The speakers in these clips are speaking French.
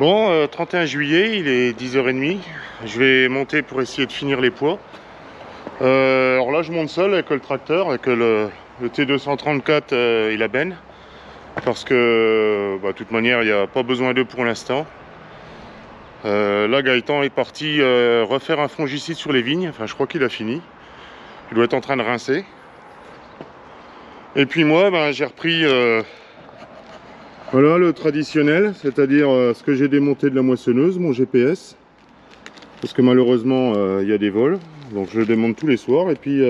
Bon, 31 juillet, il est 10h30. Je vais monter pour essayer de finir les poids. Alors là, je monte seul avec le tracteur, avec le T234 et la benne. Parce que, de toute manière, il n'y a pas besoin d'eux pour l'instant. Là, Gaëtan est parti refaire un fongicide sur les vignes. Enfin, je crois qu'il a fini. Il doit être en train de rincer. Et puis moi, j'ai repris voilà, le traditionnel, c'est-à-dire ce que j'ai démonté de la moissonneuse, mon GPS. Parce que malheureusement, il y a des vols. Donc je le démonte tous les soirs. Et puis,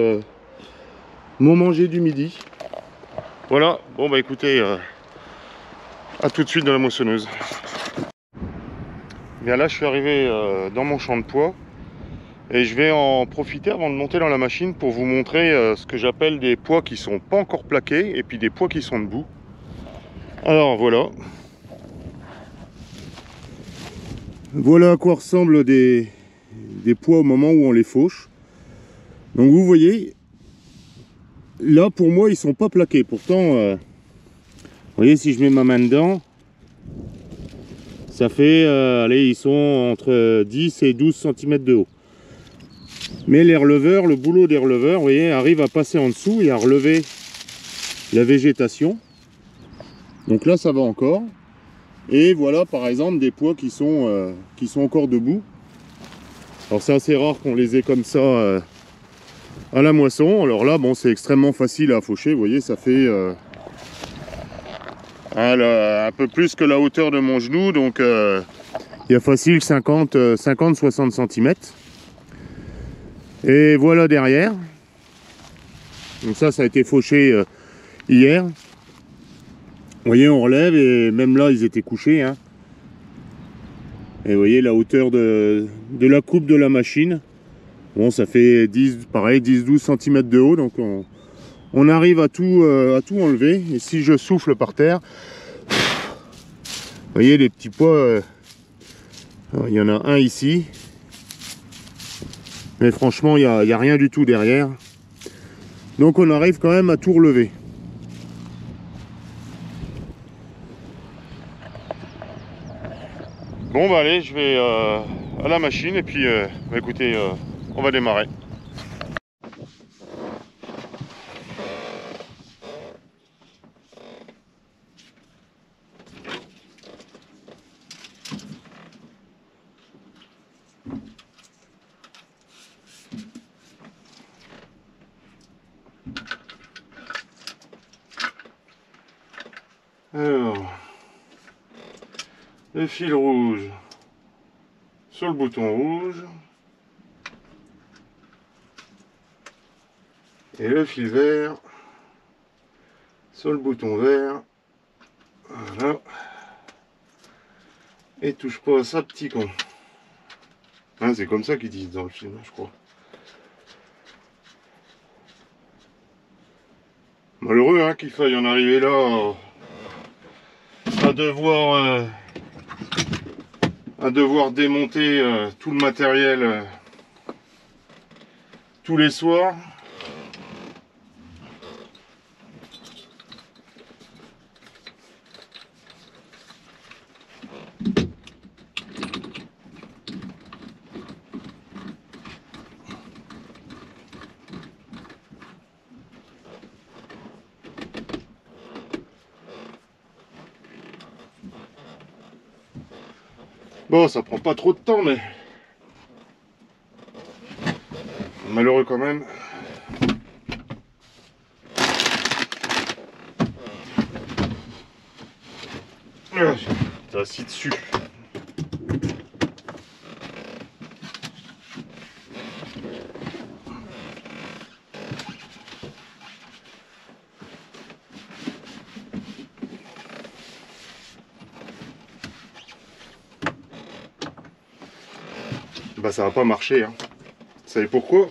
mon manger du midi. Voilà, bon bah écoutez, à tout de suite dans la moissonneuse. Bien là, je suis arrivé dans mon champ de pois. Et je vais en profiter avant de monter dans la machine pour vous montrer ce que j'appelle des pois qui sont pas encore plaqués et puis des pois qui sont debout. Alors voilà. Voilà à quoi ressemblent des pois au moment où on les fauche. Donc vous voyez, là pour moi ils sont pas plaqués. Pourtant, vous voyez, si je mets ma main dedans, ça fait, allez, ils sont entre 10 et 12 cm de haut. Mais les releveurs, le boulot des releveurs, vous voyez, arrive à passer en dessous et à relever la végétation. Donc là ça va encore. Et voilà par exemple des pois qui sont encore debout. Alors c'est assez rare qu'on les ait comme ça à la moisson. Alors là bon, c'est extrêmement facile à faucher. Vous voyez, ça fait un peu plus que la hauteur de mon genou. Donc il y a facile 50-60 cm. Et voilà derrière. Donc ça a été fauché hier. Vous voyez, on relève et même là, ils étaient couchés. Hein. Et vous voyez la hauteur de la coupe de la machine. Bon, ça fait 10-12 cm de haut. Donc on arrive à tout enlever. Et si je souffle par terre, vous voyez les petits pois. Il y en a un ici. Mais franchement, il n'y a rien du tout derrière. Donc on arrive quand même à tout relever. Bon bah allez, je vais à la machine et puis écoutez, on va démarrer. Alors, le fil rouge sur le bouton rouge et le fil vert sur le bouton vert. Voilà. Et touche pas à ça, petit con. Hein, c'est comme ça qu'ils disent dans le film, je crois. Malheureux hein, qu'il faille en arriver là à devoir démonter tout le matériel tous les soirs. Bon, ça prend pas trop de temps, mais malheureux quand même. T'es assis dessus. Bah ça va pas marcher hein. Vous savez pourquoi?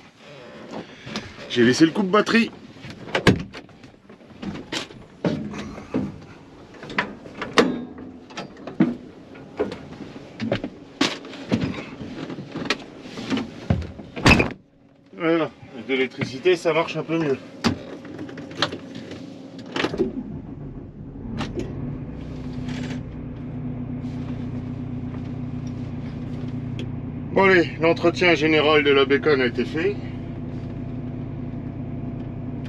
J'ai laissé le coupe batterie. Voilà, avec de l'électricité ça marche un peu mieux. Bon allez, l'entretien général de la bécane a été fait.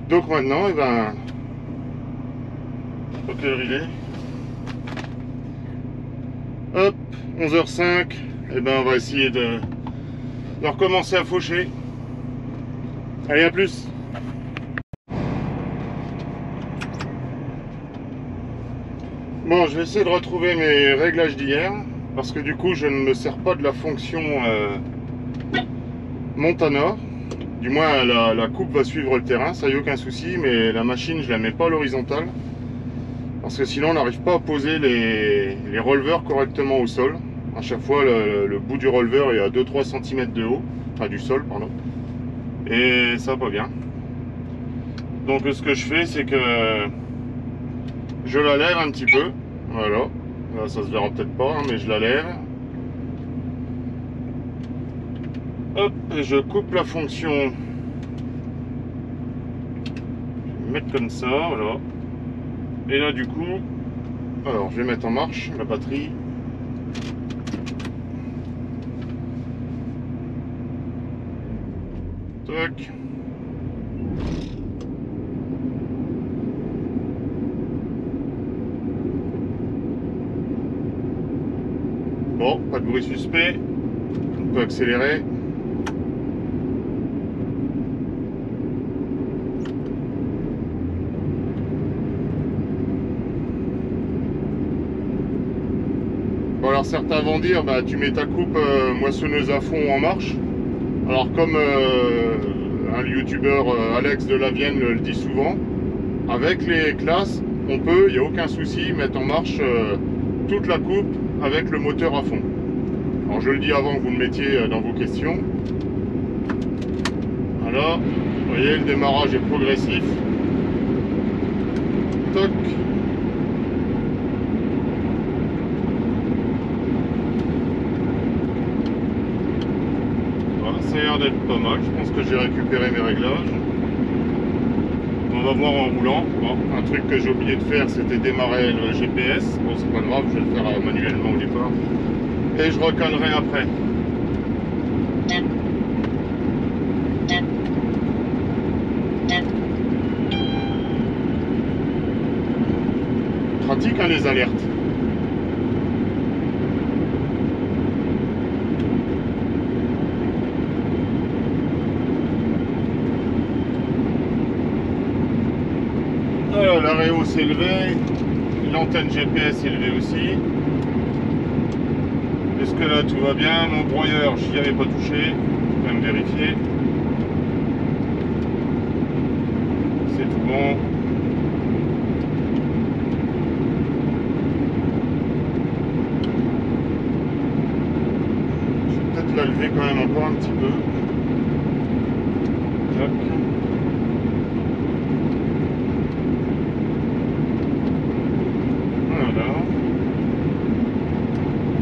Donc maintenant, eh ben, quelle heure il est? Hop, 11h05. Eh ben, on va essayer de recommencer à faucher. Allez, à plus. Bon, je vais essayer de retrouver mes réglages d'hier, parce que du coup, je ne me sers pas de la fonction Montana. Du moins, la coupe va suivre le terrain, ça y a aucun souci, mais la machine, je la mets pas à l'horizontale, parce que sinon, on n'arrive pas à poser les releveurs correctement au sol. À chaque fois, le bout du releveur est à 2-3 cm de haut, enfin du sol, pardon, et ça va pas bien. Donc, ce que je fais, c'est que je la lève un petit peu, voilà. Là, ça se verra peut-être pas, hein, mais je la lève. Hop, et je coupe la fonction. Je vais mettre comme ça, voilà. Et là, du coup, alors je vais mettre en marche la batterie. Tac. Bon, pas de bruit suspect. On peut accélérer. Bon, alors certains vont dire, bah tu mets ta coupe moissonneuse à fond en marche. Alors comme un youtubeur Alex de la Vienne le dit souvent, avec les classes, on peut, il n'y a aucun souci, mettre en marche toute la coupe avec le moteur à fond. Alors je le dis avant que vous le mettiez dans vos questions. Voilà, vous voyez, le démarrage est progressif. Toc. Voilà, ça a l'air d'être pas mal. Je pense que j'ai récupéré mes réglages. On va voir en roulant. Bon, un truc que j'ai oublié de faire, c'était démarrer le GPS. Bon, c'est pas grave, je vais le faire manuellement au départ. Et je recalerai après. Pratique, hein, les alertes. Alors, l'aréo s'est élevé, l'antenne GPS est élevée aussi. Jusque là tout va bien, mon broyeur j'y avais pas touché, quand même vérifier. C'est tout bon. Je vais peut-être la lever quand même encore un petit peu. Tac. Voilà.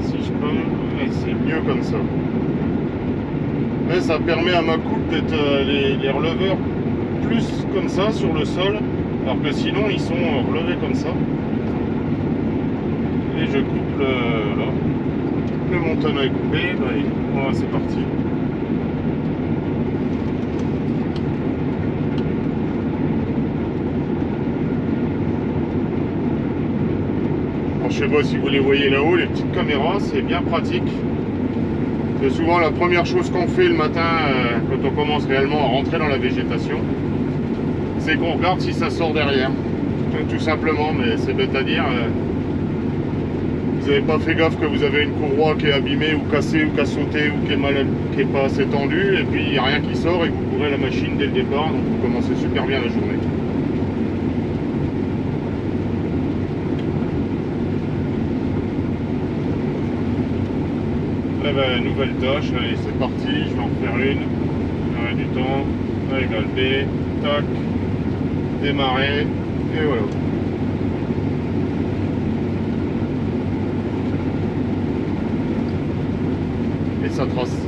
Si je peux, c'est mieux comme ça. Et ça permet à ma coupe d'être les releveurs plus comme ça sur le sol, alors que sinon ils sont relevés comme ça. Et je coupe le Montana est coupé, voilà, c'est parti. Alors, je sais pas si vous les voyez là-haut, les petites caméras, c'est bien pratique. C'est souvent la première chose qu'on fait le matin quand on commence réellement à rentrer dans la végétation, c'est qu'on regarde si ça sort derrière. Tout simplement, mais c'est bête à dire. Vous n'avez pas fait gaffe que vous avez une courroie qui est abîmée ou cassée ou qui a sauté ou qui est pas assez tendue, et puis il n'y a rien qui sort et vous courez la machine dès le départ, donc vous commencez super bien la journée. Eh ben, nouvelle tâche, allez c'est parti, je vais en faire une, j'aurai du temps, régal B, tac, démarrer, et voilà. Et ça trace.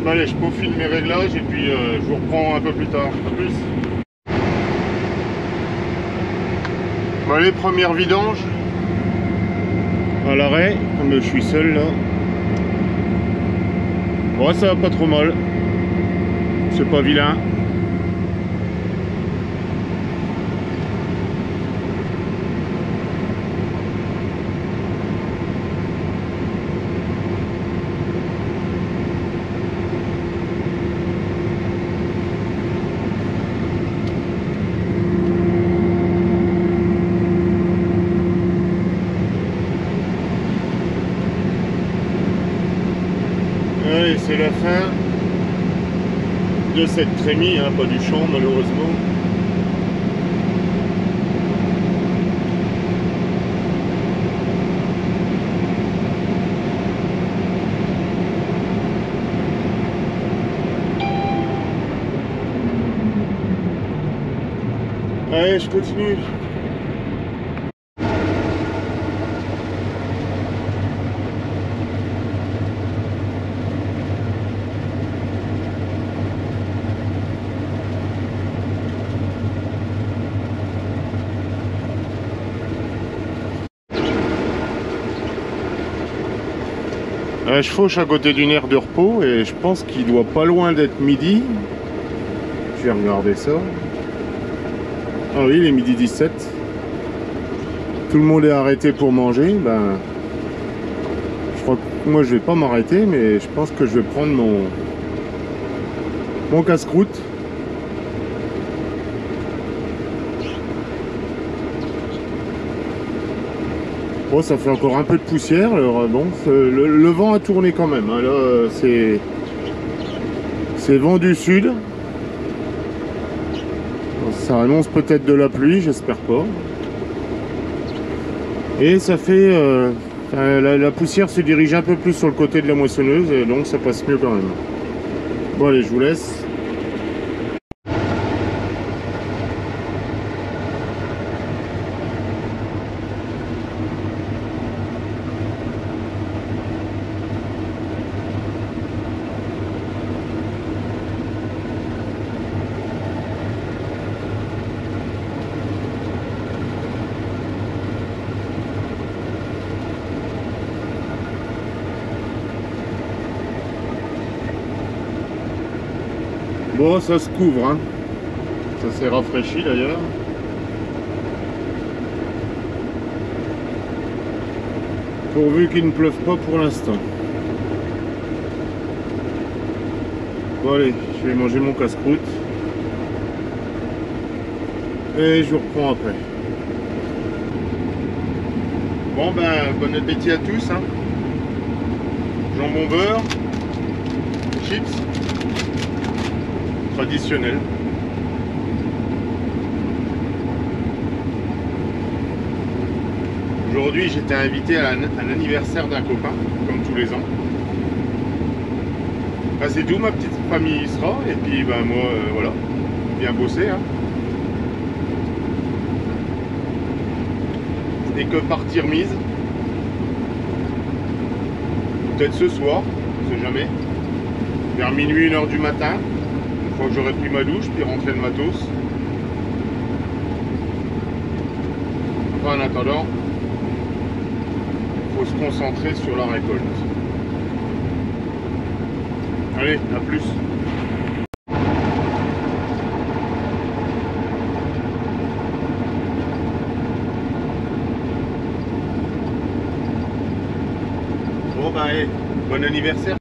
Allez, je peaufine mes réglages et puis je vous reprends un peu plus tard. A plus. Bon, les premières vidanges à l'arrêt, comme je suis seul là. Bon, ça va pas trop mal. C'est pas vilain. Allez, c'est la fin de cette trémie, hein, pas du champ malheureusement. Allez, je continue. Je fauche à côté d'une aire de repos et je pense qu'il doit pas loin d'être midi. Je vais regarder ça. Ah oui, il est midi 17. Tout le monde est arrêté pour manger. Ben, je crois que moi je vais pas m'arrêter, mais je pense que je vais prendre mon casse-croûte. Bon, ça fait encore un peu de poussière. Alors, bon, le vent a tourné quand même. Hein. Là, c'est vent du sud. Ça annonce peut-être de la pluie, j'espère pas. Et ça fait... la poussière se dirige un peu plus sur le côté de la moissonneuse, et donc ça passe mieux quand même. Bon, allez, je vous laisse. Bon, ça se couvre, hein. Ça s'est rafraîchi d'ailleurs. Pourvu qu'il ne pleuve pas pour l'instant. Bon allez, je vais manger mon casse-croûte. Et je vous reprends après. Bon ben, bon appétit à tous, hein. Jambon beurre, chips. Traditionnel. Aujourd'hui, j'étais invité à un anniversaire d'un copain, comme tous les ans. Ben, c'est tout, ma petite famille y sera, et puis ben, moi, voilà, bien bosser. Hein. Ce n'est que partie remise. Peut-être ce soir, on ne sait jamais. Vers minuit, 1h du matin. Une fois que j'aurai pris ma douche, puis rentrer le matos. Enfin, en attendant, il faut se concentrer sur la récolte. Allez, à plus. Bon bah allez, bon anniversaire.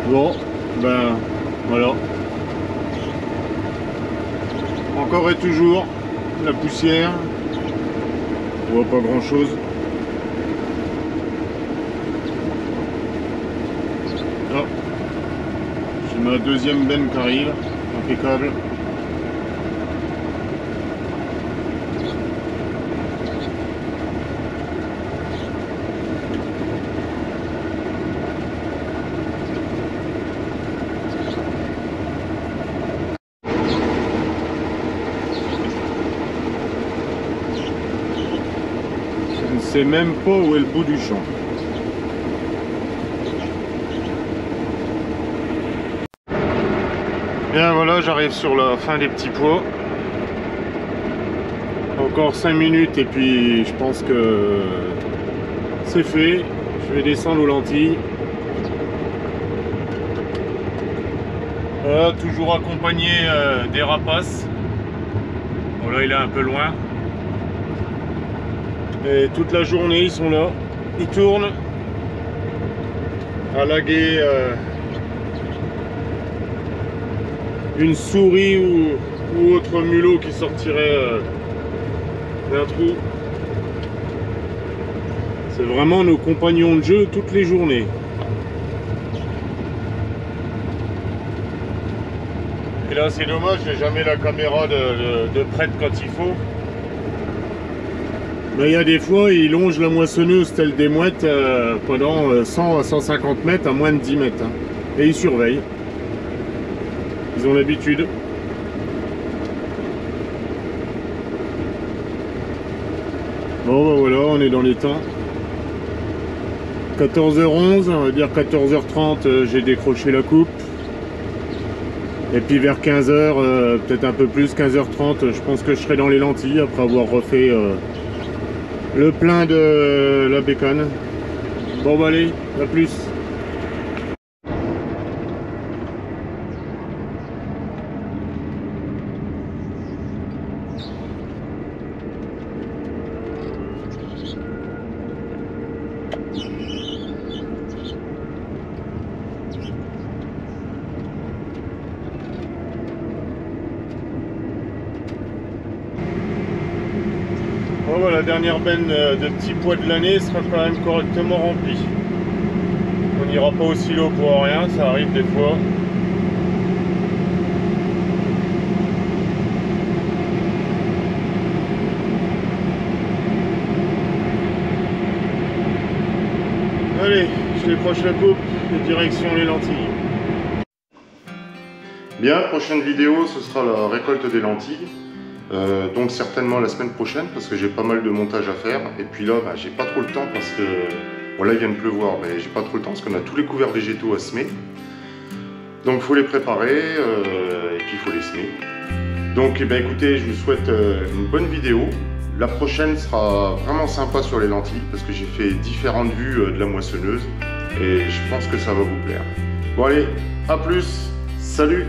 Bon, ben voilà. Encore et toujours la poussière. On voit pas grand chose. Ah, j'ai ma deuxième benne qui arrive, impeccable. sais même pas où est le bout du champ. Bien voilà, j'arrive sur la fin des petits pois. Encore 5 minutes et puis je pense que c'est fait. Je vais descendre aux lentilles. Voilà, toujours accompagné des rapaces. Bon là il est un peu loin. Et toute la journée ils sont là. Ils tournent à laguer une souris ou autre mulot qui sortirait d'un trou. C'est vraiment nos compagnons de jeu toutes les journées. Et là c'est dommage, j'ai jamais la caméra de près quand il faut. Mais il y a des fois ils longent la moissonneuse telle des mouettes pendant 100 à 150 mètres à moins de 10 mètres. Hein. Et ils surveillent. Ils ont l'habitude. Bon ben voilà, on est dans les temps. 14h11, on va dire 14h30, j'ai décroché la coupe. Et puis vers 15h, peut-être un peu plus, 15h30, je pense que je serai dans les lentilles après avoir refait le plein de la bécane. Bon bah allez, à plus. Bon, voilà, la dernière benne de petits pois de l'année sera quand même correctement remplie. On n'ira pas au silo pour rien, ça arrive des fois. Allez, je décroche la coupe et direction les lentilles. Bien, prochaine vidéo, ce sera la récolte des lentilles. Donc certainement la semaine prochaine parce que j'ai pas mal de montage à faire. Et puis là, bah, j'ai pas trop le temps parce que... Voilà, il vient de pleuvoir, mais j'ai pas trop le temps parce qu'on a tous les couverts végétaux à semer. Donc il faut les préparer et puis il faut les semer. Donc eh bien, écoutez, je vous souhaite une bonne vidéo. La prochaine sera vraiment sympa sur les lentilles parce que j'ai fait différentes vues de la moissonneuse et je pense que ça va vous plaire. Bon allez, à plus, salut!